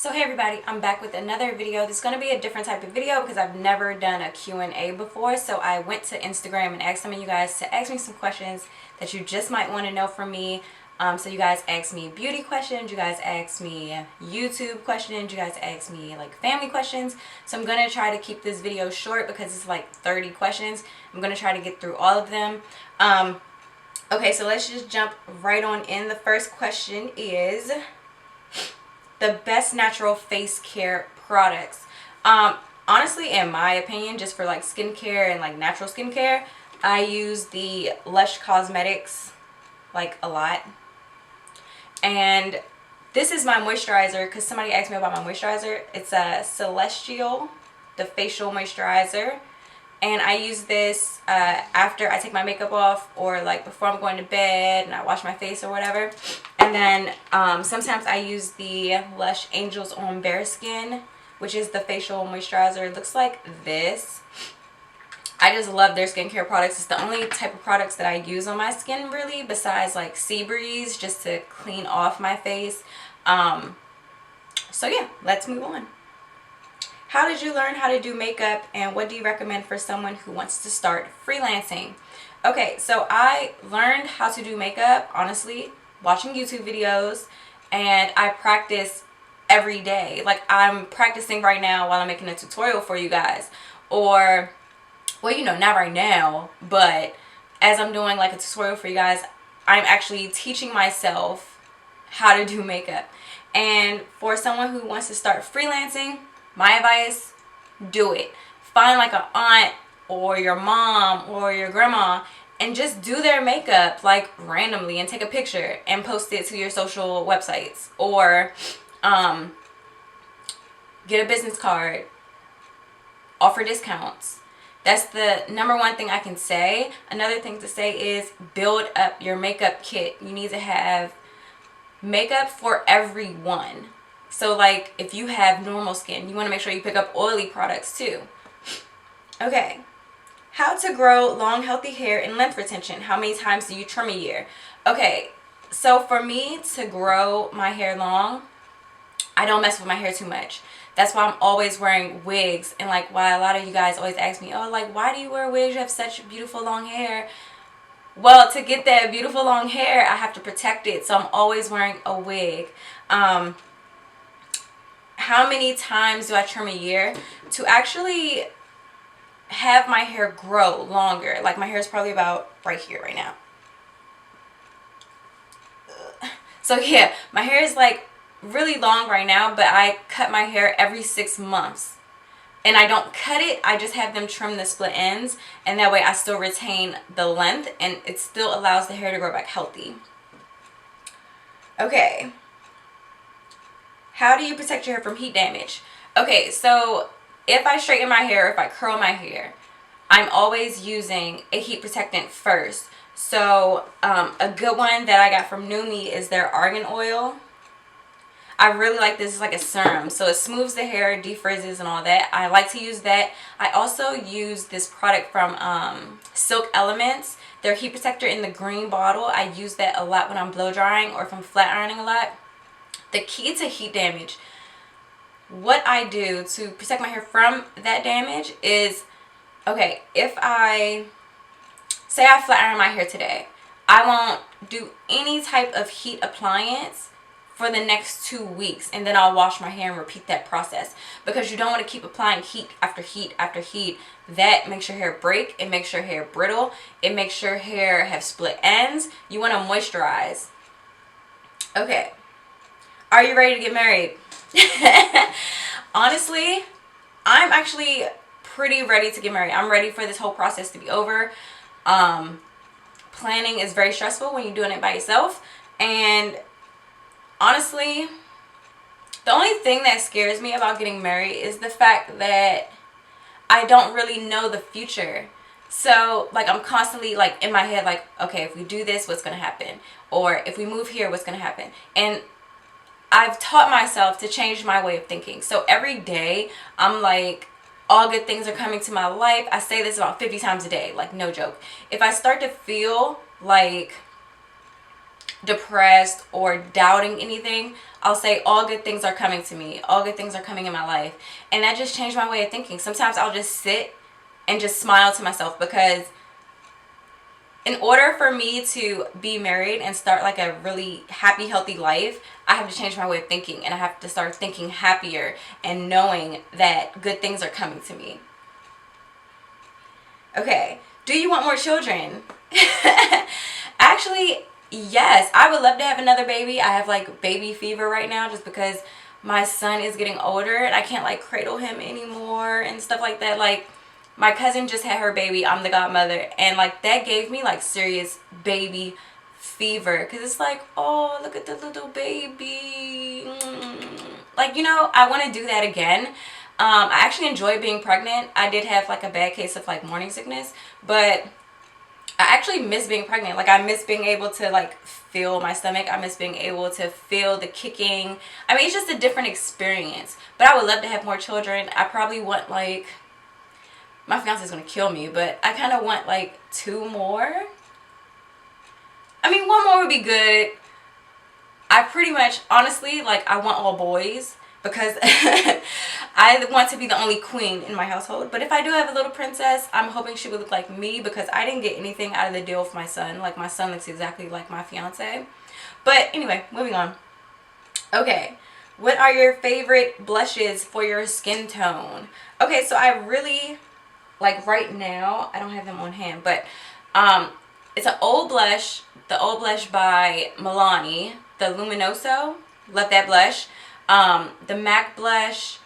So hey everybody, I'm back with another video. This is going to be a different type of video because I've never done a Q&A before. So I went to Instagram and asked some of you guys to ask me some questions that you just might want to know from me. So you guys asked me beauty questions, you guys asked me YouTube questions, you guys asked me like family questions. So I'm going to try to keep this video short because it's like 30 questions. I'm going to try to get through all of them. Okay, so let's just jump right on in. The first question is the best natural face care products. Honestly, in my opinion, just for like skincare and like natural skincare, I use the Lush Cosmetics like a lot. And this is my moisturizer because somebody asked me about my moisturizer. It's a Celestial, the facial moisturizer. And I use this after I take my makeup off or like before I'm going to bed and I wash my face or whatever. And then sometimes I use the Lush Angels on Bare Skin, which is the facial moisturizer. It looks like this. I just love their skincare products. It's the only type of products that I use on my skin really, besides like Sea Breeze, just to clean off my face. So yeah, let's move on. How did you learn how to do makeup, and what do you recommend for someone who wants to start freelancing? Okay, so I learned how to do makeup, honestly, watching YouTube videos, and I practice every day. Like, I'm practicing right now while I'm making a tutorial for you guys. Or, well, you know, not right now, but as I'm doing like a tutorial for you guys, I'm actually teaching myself how to do makeup. And for someone who wants to start freelancing, my advice, do it. Find like an aunt or your mom or your grandma and just do their makeup like randomly and take a picture and post it to your social websites. Or get a business card, offer discounts. That's the number one thing I can say. Another thing to say is build up your makeup kit. You need to have makeup for everyone. So like if you have normal skin, you want to make sure you pick up oily products too. Okay. How to grow long healthy hair and length retention. How many times do you trim a year? Okay. So for me to grow my hair long, I don't mess with my hair too much. That's why I'm always wearing wigs. And like why a lot of you guys always ask me, oh, like why do you wear wigs? You have such beautiful long hair. Well, to get that beautiful long hair, I have to protect it. So I'm always wearing a wig. How many times do I trim a year? To actually have my hair grow longer. Like my hair is probably about right here right now. So yeah, my hair is like really long right now, but I cut my hair every 6 months. And I don't cut it, I just have them trim the split ends, and that way I still retain the length and it still allows the hair to grow back healthy. Okay. How do you protect your hair from heat damage? Okay, so if I straighten my hair, if I curl my hair, I'm always using a heat protectant first. So a good one that I got from Numi is their argan oil. I really like this. It's like a serum, so it smooths the hair, defrizzes and all that. I like to use that. I also use this product from Silk Elements, their heat protector in the green bottle. I use that a lot when I'm blow drying or if I'm flat ironing a lot. The key to heat damage, what I do to protect my hair from that damage is, okay, if I say I flat iron my hair today, I won't do any type of heat appliance for the next 2 weeks, and then I'll wash my hair and repeat that process, because you don't want to keep applying heat after heat after heat. That makes your hair break, it makes your hair brittle, it makes your hair have split ends. You want to moisturize. Okay, are you ready to get married? Honestly, I'm actually pretty ready to get married. I'm ready for this whole process to be over. Planning is very stressful when you're doing it by yourself, and honestly, the only thing that scares me about getting married is the fact that I don't really know the future. So like I'm constantly like in my head like, okay, if we do this, what's going to happen? Or if we move here, what's going to happen? And I've taught myself to change my way of thinking. So every day I'm like, all good things are coming to my life. I say this about 50 times a day, like no joke. If I start to feel like depressed or doubting anything, I'll say all good things are coming to me. All good things are coming in my life. And that just changed my way of thinking. Sometimes I'll just sit and just smile to myself, because in order for me to be married and start like a really happy, healthy life, I have to change my way of thinking, and I have to start thinking happier and knowing that good things are coming to me. Okay, do you want more children? Actually, yes, I would love to have another baby. I have like baby fever right now just because my son is getting older and I can't like cradle him anymore and stuff like that. Like, my cousin just had her baby. I'm the godmother. And like that gave me like serious baby fever. Because it's like, oh, look at the little baby. Like, you know, I want to do that again. I actually enjoy being pregnant. I did have like a bad case of like morning sickness. But I actually miss being pregnant. Like, I miss being able to like feel my stomach. I miss being able to feel the kicking. I mean, it's just a different experience. But I would love to have more children. I probably want like... My fiance is going to kill me, but I kind of want like 2 more. I mean, 1 more would be good. I pretty much, honestly, like, I want all boys because I want to be the only queen in my household. But if I do have a little princess, I'm hoping she would look like me, because I didn't get anything out of the deal with my son. Like, my son looks exactly like my fiance. But anyway, moving on. Okay. What are your favorite blushes for your skin tone? Okay, so I really... like right now, I don't have them on hand, but it's an old blush, the old blush by Milani, the Luminoso, love that blush. The MAC blush,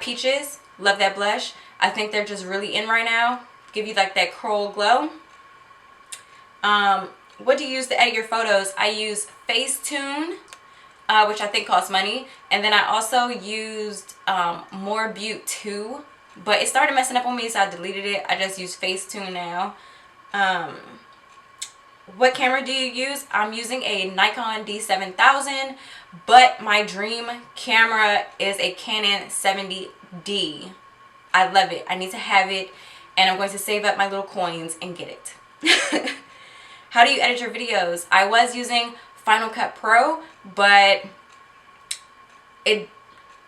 Peaches, love that blush. I think they're just really in right now. Give you like that coral glow. What do you use to edit your photos? I use Facetune, which I think costs money, and then I also used More Beaut 2. But it started messing up on me, so I deleted it. I just use Facetune now. What camera do you use? I'm using a Nikon D7000, but my dream camera is a Canon 70D. I love it. I need to have it, and I'm going to save up my little coins and get it. How do you edit your videos? I was using Final Cut Pro, but it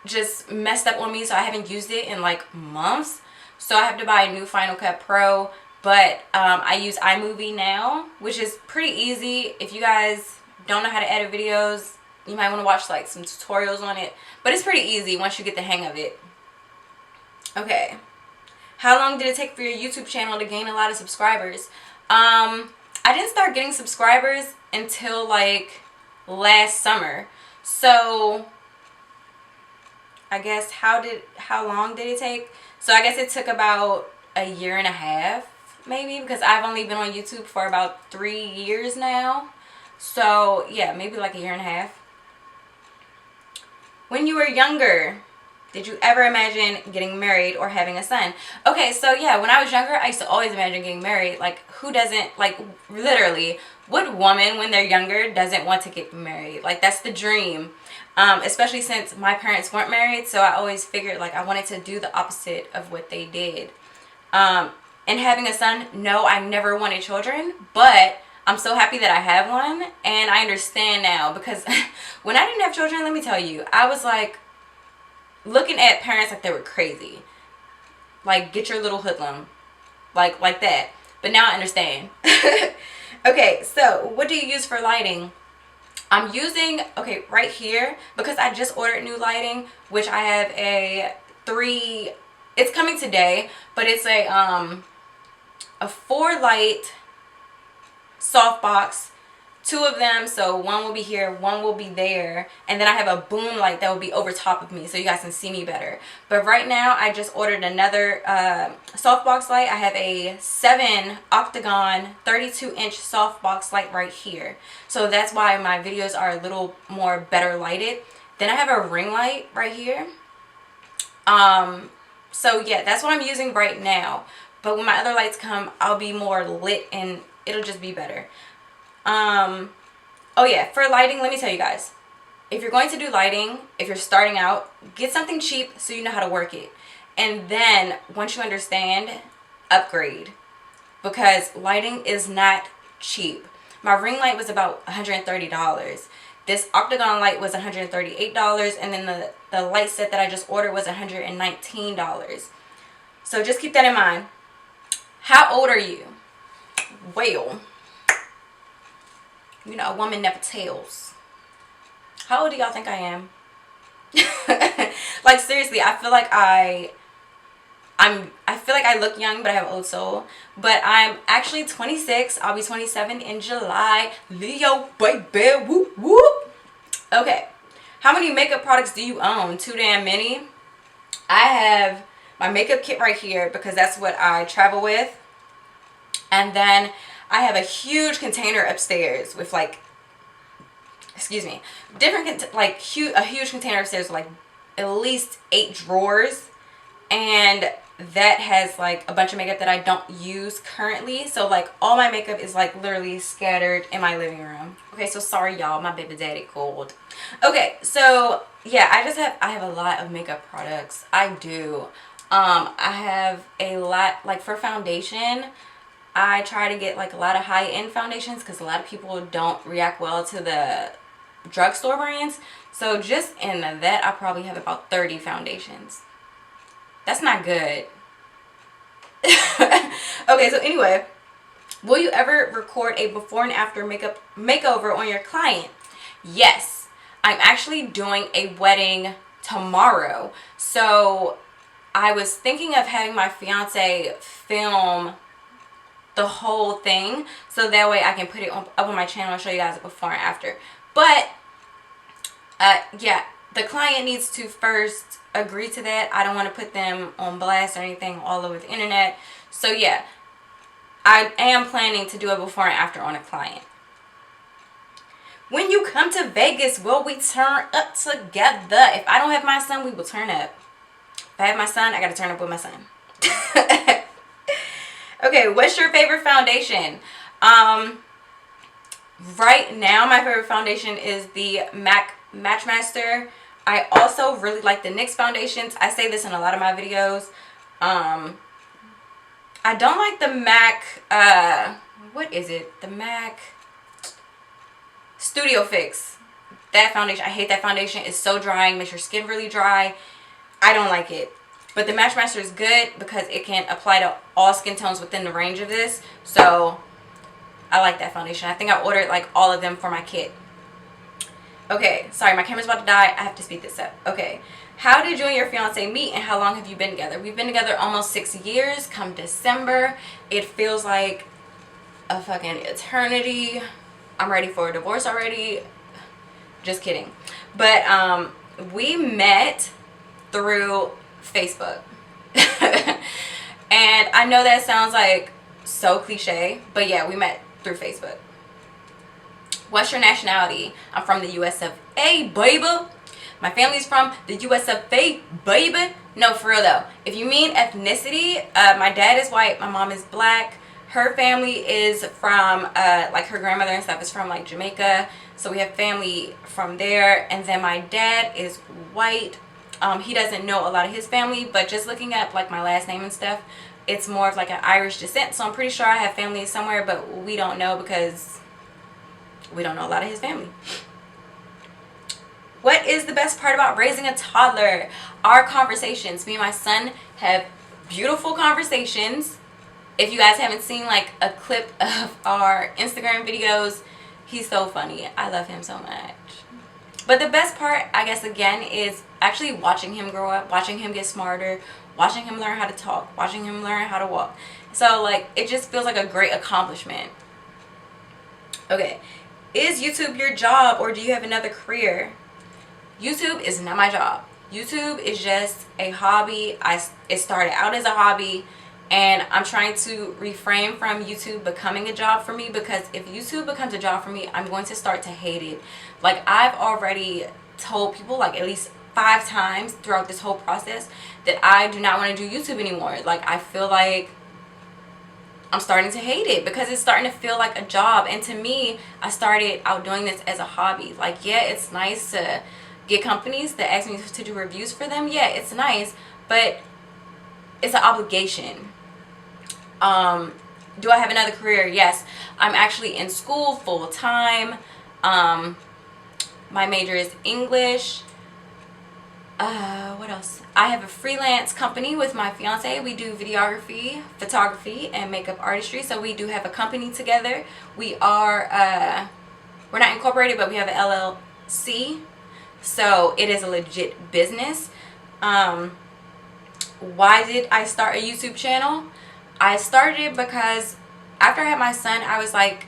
just messed up on me, so I haven't used it in like months, so I have to buy a new Final Cut Pro. But I use iMovie now, which is pretty easy. If you guys don't know how to edit videos, you might want to watch like some tutorials on it, but it's pretty easy once you get the hang of it. Okay, how long did it take for your YouTube channel to gain a lot of subscribers? I didn't start getting subscribers until like last summer, so I guess how long did it take? So I guess it took about a year and a half, maybe, because I've only been on YouTube for about 3 years now. So yeah, maybe like a year and a half. When you were younger, did you ever imagine getting married or having a son? Okay, so yeah, when I was younger, I used to always imagine getting married. Like, who doesn't, like, literally, what woman when they're younger doesn't want to get married? Like, that's the dream. Especially since my parents weren't married, so I always figured like I wanted to do the opposite of what they did. And having a son, no, I never wanted children, but I'm so happy that I have one, and I understand now, because when I didn't have children, let me tell you, I was like looking at parents like they were crazy. Like, get your little hoodlum, like that. But now I understand. Okay, so what do you use for lighting? I'm using, okay, right here, because I just ordered new lighting, which I have a 3, it's coming today, but it's a 4 light softbox, 2 of them, so one will be here, one will be there, and then I have a boom light that will be over top of me so you guys can see me better. But right now I just ordered another softbox light. I have a 7 octagon 32-inch softbox light right here, so that's why my videos are a little more better lighted. Then I have a ring light right here. So yeah, that's what I'm using right now, but when my other lights come, I'll be more lit and it'll just be better. Oh yeah, for lighting, let me tell you guys, if you're going to do lighting, if you're starting out, get something cheap so you know how to work it. And then once you understand, upgrade, because lighting is not cheap. My ring light was about $130. This octagon light was $138, and then the light set that I just ordered was $119. So just keep that in mind. How old are you? Well, you know, a woman never tells. How old do y'all think I am? Like, seriously, I feel like I feel like I look young, but I have old soul. But I'm actually 26. I'll be 27 in July. Leo, baby, whoop whoop. Okay, how many makeup products do you own? Too damn many. I have my makeup kit right here because that's what I travel with. And then I have a huge container upstairs with like, excuse me, a huge container upstairs with like at least 8 drawers. And that has like a bunch of makeup that I don't use currently. So like all my makeup is like literally scattered in my living room. Okay, so sorry y'all, my baby daddy called. Okay, so yeah, I have a lot of makeup products. I do. I have a lot, like for foundation, I try to get like a lot of high-end foundations because a lot of people don't react well to the drugstore brands. So just in that, I probably have about 30 foundations. That's not good. Okay, so anyway, will you ever record a before and after makeup makeover on your client? Yes, I'm actually doing a wedding tomorrow. So I was thinking of having my fiance film the whole thing, so that way I can put it up on my channel and show you guys a before and after. But yeah, the client needs to first agree to that. I don't want to put them on blast or anything all over the internet. So yeah, I am planning to do a before and after on a client. When you come to Vegas, will we turn up together? If I don't have my son, we will turn up. If I have my son, I gotta turn up with my son. Okay, what's your favorite foundation? Right now, my favorite foundation is the MAC Matchmaster. I also really like the NYX foundations. I say this in a lot of my videos. I don't like the MAC, what is it? The MAC Studio Fix. That foundation, I hate that foundation. It's so drying, makes your skin really dry. I don't like it. But the Matchmaster is good because it can apply to all skin tones within the range of this. So I like that foundation. I think I ordered like all of them for my kit. Okay, sorry, my camera's about to die. I have to speed this up. Okay, how did you and your fiance meet and how long have you been together? We've been together almost 6 years. Come December, it feels like a fucking eternity. I'm ready for a divorce already. Just kidding. But we met through Facebook. And I know that sounds like so cliche, but yeah, we met through Facebook. What's your nationality? I'm from the US of A, baby. My family's from the US of A, baby. No, for real though. If you mean ethnicity, my dad is white, my mom is black. Her family is from, like her grandmother and stuff is from like Jamaica. So we have family from there. And then my dad is white. He doesn't know a lot of his family, but just looking up like my last name and stuff, it's more of like an Irish descent. So I'm pretty sure I have family somewhere, but we don't know because we don't know a lot of his family. What is the best part about raising a toddler? Our conversations. Me and my son have beautiful conversations. If you guys haven't seen like a clip of our Instagram videos, he's so funny. I love him so much. But the best part, I guess, again, is actually watching him grow up, watching him get smarter, watching him learn how to talk, watching him learn how to walk. So, like, it just feels like a great accomplishment. Okay. Is YouTube your job or do you have another career? YouTube is not my job. YouTube is just a hobby. It started out as a hobby. And I'm trying to refrain from YouTube becoming a job for me, because if YouTube becomes a job for me, I'm going to start to hate it. Like, I've already told people like at least 5 times throughout this whole process that I do not want to do YouTube anymore. Like, I feel like I'm starting to hate it because it's starting to feel like a job. And to me, I started out doing this as a hobby. Like, yeah, it's nice to get companies that ask me to do reviews for them. Yeah, it's nice, but it's an obligation. Do I have another career? Yes. I'm actually in school full time. My major is English. What else? I have a freelance company with my fiance. We do videography, photography, and makeup artistry. So we do have a company together. We are, we're not incorporated, but we have an LLC. So it is a legit business. Why did I start a YouTube channel? I started it because after I had my son, I was like,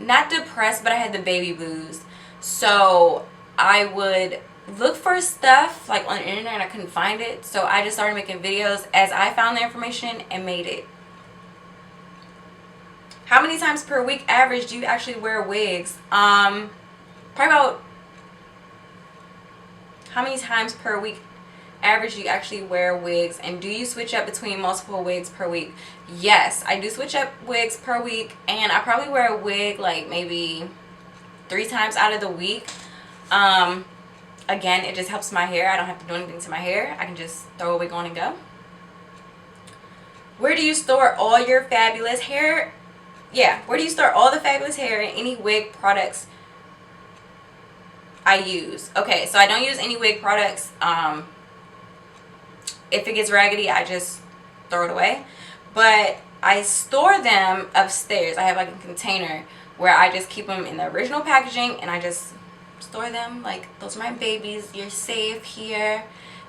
not depressed, but I had the baby blues. So I would look for stuff like on the internet and I couldn't find it. So I just started making videos as I found the information and made it. How many times per week average do you actually wear wigs? Probably about, how many times per week average do you actually wear wigs, and do you switch up between multiple wigs per week? Yes, I do switch up wigs per week, and I probably wear a wig like maybe 3 times out of the week. Again, it just helps my hair. I don't have to do anything to my hair. I can just throw a wig on and go. Where do you store all your fabulous hair? Yeah, where do you store all the fabulous hair and any wig products I use? Okay, so I don't use any wig products. If it gets raggedy, I just throw it away. But I store them upstairs. I have like a container where I just keep them in the original packaging and I just store them. Like, those are my babies. You're safe here.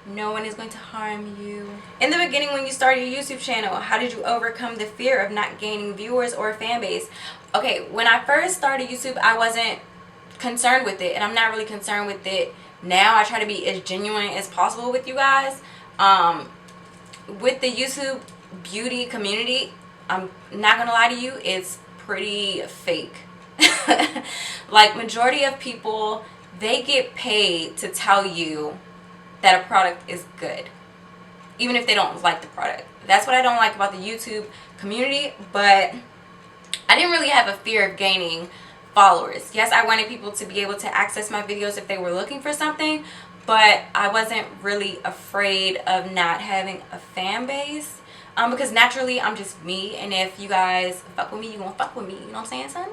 No one is going to harm you. In the beginning, when you started your YouTube channel, how did you overcome the fear of not gaining viewers or fan base? Okay, when I first started YouTube, I wasn't concerned with it, and I'm not really concerned with it now. I try to be as genuine as possible with you guys. With the YouTube beauty community, I'm not gonna lie to you, it's pretty fake. Like, majority of people, they get paid to tell you that a product is good, even if they don't like the product. That's what I don't like about the YouTube community. But I didn't really have a fear of gaining followers. Yes, I wanted people to be able to access my videos if they were looking for something, but I wasn't really afraid of not having a fan base, because naturally I'm just me, and if you guys fuck with me, you gonna fuck with me, you know what I'm saying, son?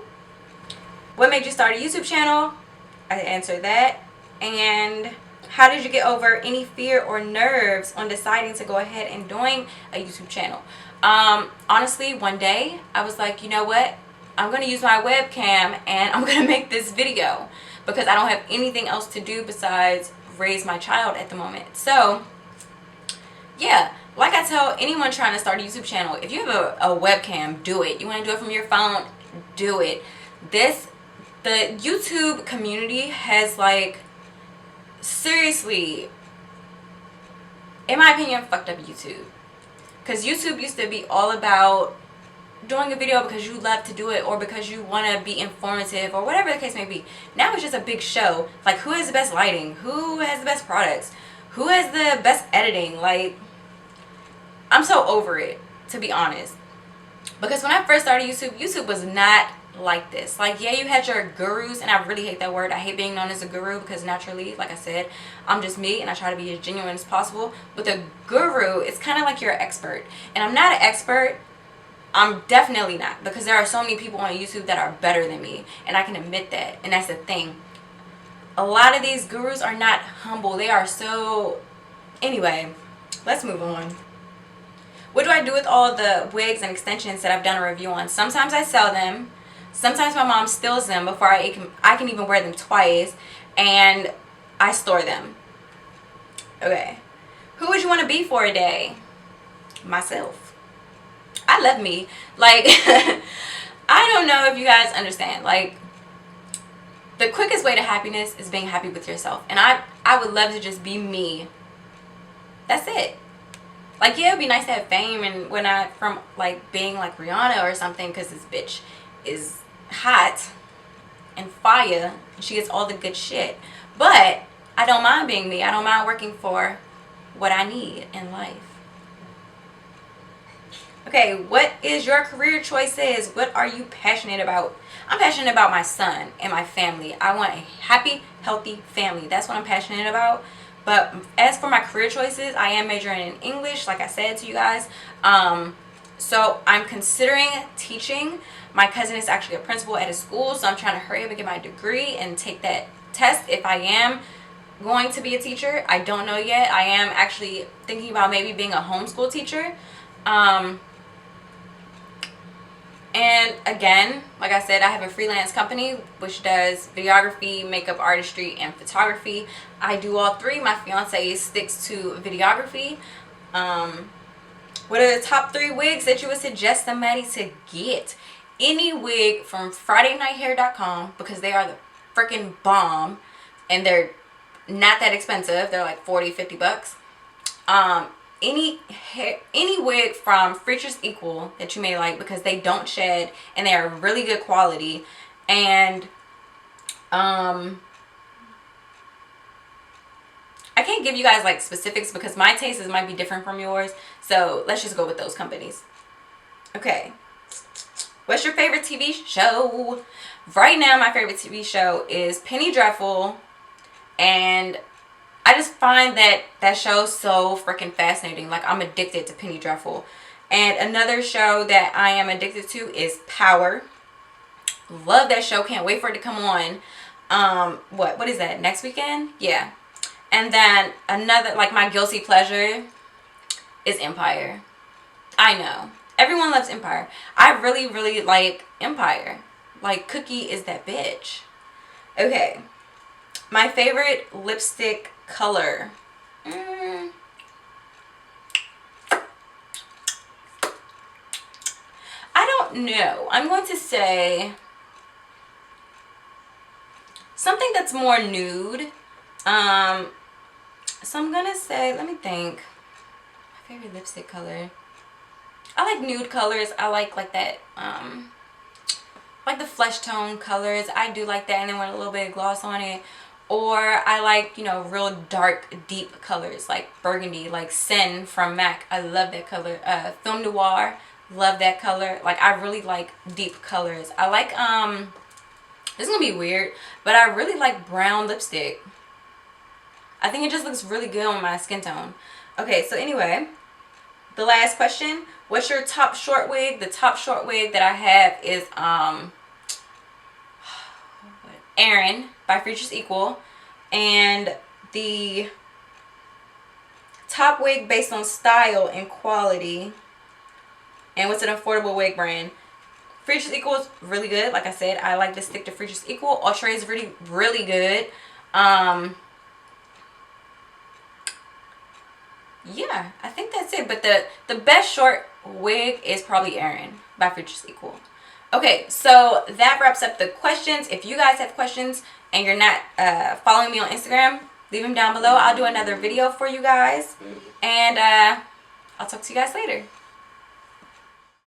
What made you start a YouTube channel? I answered that. And how did you get over any fear or nerves on deciding to go ahead and doing a YouTube channel? Honestly, one day I was like, you know what, I'm gonna use my webcam and I'm gonna make this video, because I don't have anything else to do besides raise my child at the moment. So yeah, like I tell anyone trying to start a YouTube channel, if you have a webcam, do it. You want to do it from your phone, do it. The YouTube community has, like, seriously, in my opinion, fucked up YouTube. Because YouTube used to be all about doing a video because you love to do it, or because you want to be informative, or whatever the case may be. Now it's just a big show. Like, who has the best lighting? Who has the best products? Who has the best editing? Like, I'm so over it, to be honest. Because when I first started YouTube, YouTube was not like this. Like, yeah, you had your gurus, and I really hate that word. I hate being known as a guru, because naturally, like I said, I'm just me, and I try to be as genuine as possible. With a guru, it's kind of like you're an expert, and I'm not an expert. I'm definitely not, because there are so many people on YouTube that are better than me, and I can admit that. And that's the thing, a lot of these gurus are not humble. They are so... Anyway, let's move on. What do I do with all the wigs and extensions that I've done a review on? Sometimes I sell them. Sometimes my mom steals them before I can even wear them twice, and I store them. Okay. Who would you want to be for a day? Myself. I love me. Like, I don't know if you guys understand. Like, the quickest way to happiness is being happy with yourself. And I would love to just be me. That's it. Like, yeah, it would be nice to have fame and whatnot from, like, being like Rihanna or something, because this bitch is hot and fire and she gets all the good shit. But I don't mind being me. I don't mind working for what I need in life. Okay, what is your career choices? What are you passionate about? I'm passionate about my son and my family. I want a happy, healthy family. That's what I'm passionate about. But as for my career choices, I am majoring in English, like I said to you guys. So I'm considering teaching. My cousin is actually a principal at a school, so I'm trying to hurry up and get my degree and take that test if I am going to be a teacher. I don't know yet. I am actually thinking about maybe being a homeschool teacher. And again, like I said, I have a freelance company which does videography, makeup artistry, and photography. I do all three. My fiance sticks to videography. What are the top 3 wigs that you would suggest somebody to get? Any wig from FridayNightHair.com, because they are the freaking bomb and they're not that expensive. They're like 40-50 bucks. Any wig from Features Equal that you may like, because they don't shed and they are really good quality. And I can't give you guys like specifics because my tastes might be different from yours, so let's just go with those companies. Okay, what's your favorite TV show? Right now my favorite TV show is Penny Dreadful, and I just find that show so freaking fascinating. Like, I'm addicted to Penny Dreadful. And another show that I am addicted to is Power. Love that show. Can't wait for it to come on. What is that? Next weekend? Yeah. And then another, like, my guilty pleasure is Empire. I know. Everyone loves Empire. I really, really like Empire. Like, Cookie is that bitch. Okay. My favorite lipstick color. I don't know. I'm going to say something that's more nude. So I'm going to say, let me think. My favorite lipstick color. I like nude colors. I like that, like the flesh tone colors. I do like that, and then with a little bit of gloss on it. Or I like, you know, real dark, deep colors like burgundy, like Sen from MAC. I love that color. Film Noir, love that color. Like, I really like deep colors. I like, this is going to be weird, but I really like brown lipstick. I think it just looks really good on my skin tone. Okay, so anyway, the last question. What's your top short wig? The top short wig that I have is, Erin by Features Equal, and the top wig based on style and quality, and what's an affordable wig brand. Features Equal is really good. Like I said, I like to stick to Features Equal. Ultra is really good. Yeah, I think that's it. But the best short wig is probably Erin by Features Equal. Okay, so that wraps up the questions. If you guys have questions and you're not following me on Instagram, leave them down below. I'll do another video for you guys. And I'll talk to you guys later.